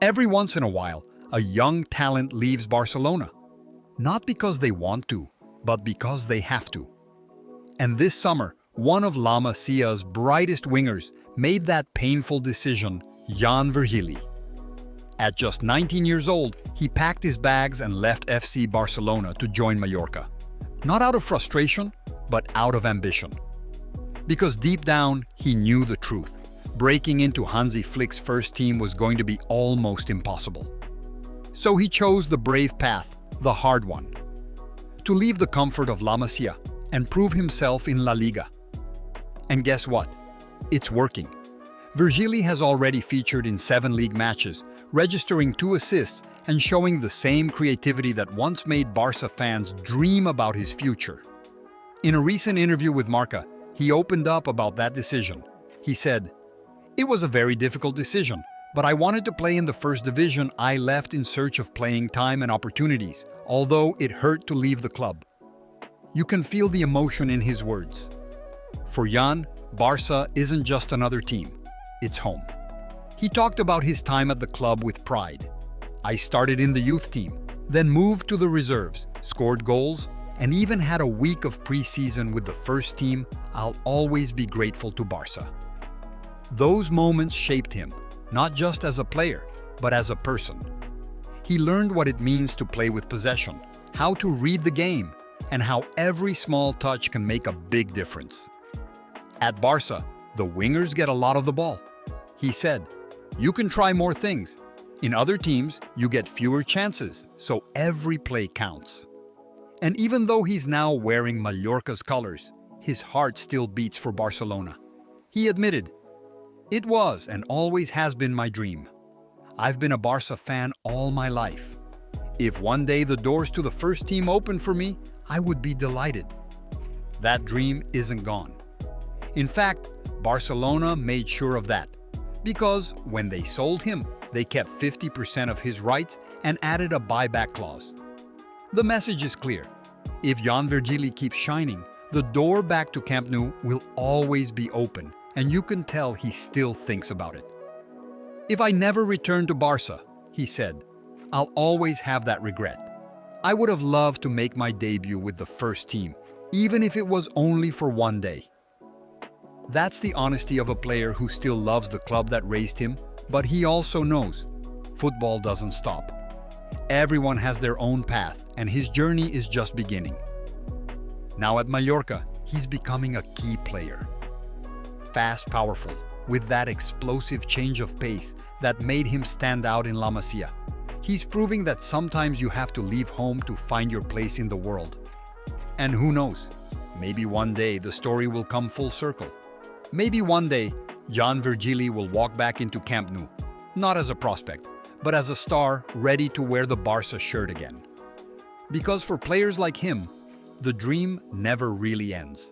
Every once in a while, a young talent leaves Barcelona. Not because they want to, but because they have to. And this summer, one of La Masia's brightest wingers made that painful decision, Virgili. At just 19 years old, he packed his bags and left FC Barcelona to join Mallorca. Not out of frustration, but out of ambition. Because deep down, he knew the truth. Breaking into Hansi Flick's first team was going to be almost impossible. So he chose the brave path, the hard one. To leave the comfort of La Masia and prove himself in LaLiga. And guess what? It's working. Virgili has already featured in 7 league matches, registering 2 assists and showing the same creativity that once made Barça fans dream about his future. In a recent interview with Marca, he opened up about that decision. He said, "It was a very difficult decision, but I wanted to play in the first division. I left in search of playing time and opportunities, although it hurt to leave the club." You can feel the emotion in his words. For Jan, Barça isn't just another team, it's home. He talked about his time at the club with pride. "I started in the youth team, then moved to the reserves, scored goals, and even had a week of pre-season with the first team. I'll always be grateful to Barça." Those moments shaped him, not just as a player, but as a person. He learned what it means to play with possession, how to read the game, and how every small touch can make a big difference. At Barça, the wingers get a lot of the ball. He said, "You can try more things. In other teams, you get fewer chances, so every play counts." And even though he's now wearing Mallorca's colors, his heart still beats for Barcelona. He admitted, "It was and always has been my dream. I've been a Barça fan all my life. If one day the doors to the first team opened for me, I would be delighted." That dream isn't gone. In fact, Barcelona made sure of that, because when they sold him, they kept 50% of his rights and added a buyback clause. The message is clear. If Virgili keeps shining, the door back to Camp Nou will always be open, and you can tell he still thinks about it. "If I never return to Barça," he said, "I'll always have that regret. I would have loved to make my debut with the first team, even if it was only for one day." That's the honesty of a player who still loves the club that raised him, but he also knows football doesn't stop. Everyone has their own path, and his journey is just beginning. Now at Mallorca, he's becoming a key player. Fast, powerful, with that explosive change of pace that made him stand out in La Masia. He's proving that sometimes you have to leave home to find your place in the world. And who knows, maybe one day the story will come full circle. Maybe one day, Virgili will walk back into Camp Nou, not as a prospect, but as a star ready to wear the Barça shirt again. Because for players like him, the dream never really ends.